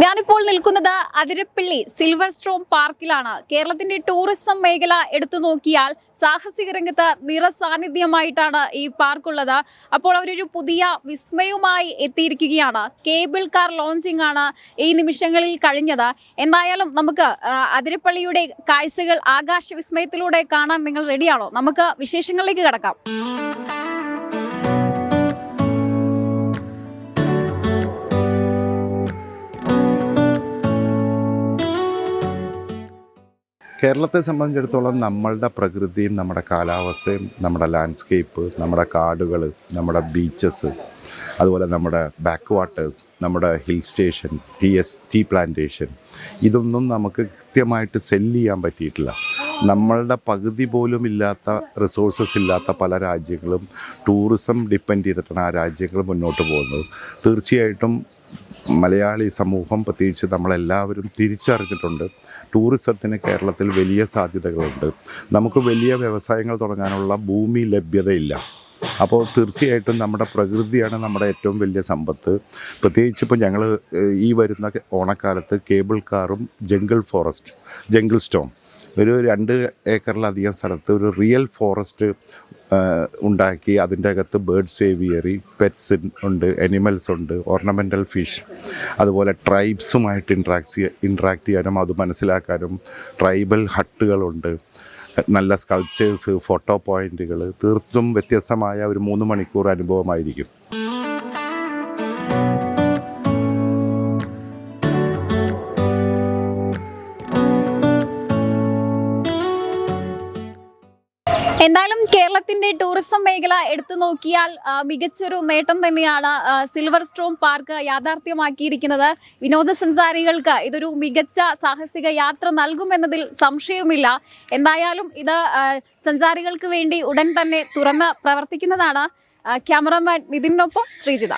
ഞാനിപ്പോൾ നിൽക്കുന്നത് Athirappilly silver Strom പാർക്കിലാണ്. കേരളത്തിന്റെ ടൂറിസം മേഖല എടുത്തു നോക്കിയാൽ സാഹസിക രംഗത്ത് നിറസാന്നിധ്യമായിട്ടാണ് ഈ പാർക്കുള്ളത്. അപ്പോൾ അവരൊരു പുതിയ വിസ്മയവുമായി എത്തിയിരിക്കുകയാണ്. കേബിൾ കാർ ലോഞ്ചിങ് ആണ് ഈ നിമിഷങ്ങളിൽ കഴിഞ്ഞത്. എന്തായാലും നമുക്ക് അതിരപ്പള്ളിയുടെ കാഴ്ചകൾ ആകാശ വിസ്മയത്തിലൂടെ കാണാൻ നിങ്ങൾ റെഡിയാണോ? നമുക്ക് വിശേഷങ്ങളിലേക്ക് കടക്കാം. കേരളത്തെ സംബന്ധിച്ചിടത്തോളം നമ്മളുടെ പ്രകൃതിയും നമ്മുടെ കാലാവസ്ഥയും നമ്മുടെ ലാൻഡ്സ്കേപ്പ്, നമ്മുടെ കാടുകൾ, നമ്മുടെ ബീച്ചസ്, അതുപോലെ നമ്മുടെ ബാക്ക് വാട്ടേഴ്സ്, നമ്മുടെ ഹിൽ സ്റ്റേഷൻ, ടീ പ്ലാന്റേഷൻ, ഇതൊന്നും നമുക്ക് കൃത്യമായിട്ട് സെല്ല് ചെയ്യാൻ പറ്റിയിട്ടില്ല. നമ്മളുടെ പകുതി പോലും ഇല്ലാത്ത റിസോഴ്സസ് ഇല്ലാത്ത പല രാജ്യങ്ങളും ടൂറിസം ഡിപ്പെൻഡ് ചെയ്തിട്ടാണ് ആ രാജ്യങ്ങൾ മുന്നോട്ട് പോകുന്നത്. തീർച്ചയായിട്ടും മലയാളി സമൂഹം, പ്രത്യേകിച്ച് നമ്മളെല്ലാവരും തിരിച്ചറിഞ്ഞിട്ടുണ്ട് ടൂറിസത്തിന് കേരളത്തിൽ വലിയ സാധ്യതകളുണ്ട്. നമുക്ക് വലിയ വ്യവസായങ്ങൾ തുടങ്ങാനുള്ള ഭൂമി ലഭ്യതയില്ല. അപ്പോൾ തീർച്ചയായിട്ടും നമ്മുടെ പ്രകൃതിയാണ് നമ്മുടെ ഏറ്റവും വലിയ സമ്പത്ത്. പ്രത്യേകിച്ച് ഇപ്പോൾ ഞങ്ങൾ ഈ വരുന്ന ഓണക്കാലത്ത് കേബിൾ കാറും ജംഗിൾ സ്റ്റോം ഒരു 2 ഏക്കറിലധികം സ്ഥലത്ത് ഒരു റിയൽ ഫോറസ്റ്റ് ഉണ്ടാക്കി അതിൻ്റെ അകത്ത് ബേർഡ്സ് ഏവിയറി, പെറ്റ്സ് ഉണ്ട്, അനിമൽസ് ഉണ്ട്, ഓർണമെൻ്റൽ ഫിഷ്, അതുപോലെ ട്രൈബ്സുമായിട്ട് ഇൻട്രാക്ട് ചെയ്യാനും അത് മനസ്സിലാക്കാനും ട്രൈബൽ ഹട്ടുകളുണ്ട്, നല്ല സ്കൾപ്ചേഴ്സ്, ഫോട്ടോ പോയിൻറ്റുകൾ. തീർത്തും വ്യത്യസ്തമായ ഒരു 3 മണിക്കൂർ അനുഭവമായിരിക്കും. എന്തായാലും കേരളത്തിന്റെ ടൂറിസം മേഖല എടുത്തു നോക്കിയാൽ മികച്ചൊരു നേട്ടം തന്നെയാണ് സിൽവർ സ്ട്രോം പാർക്ക് യാഥാർത്ഥ്യമാക്കിയിരിക്കുന്നത്. വിനോദസഞ്ചാരികൾക്ക് ഇതൊരു മികച്ച സാഹസിക യാത്ര നൽകുമെന്നതിൽ സംശയവുമില്ല. എന്തായാലും ഇത് സഞ്ചാരികൾക്ക് വേണ്ടി ഉടൻ തന്നെ തുറന്ന് പ്രവർത്തിക്കുന്നതാണ്. ക്യാമറമാൻ നിതിനൊപ്പം ശ്രീജിത.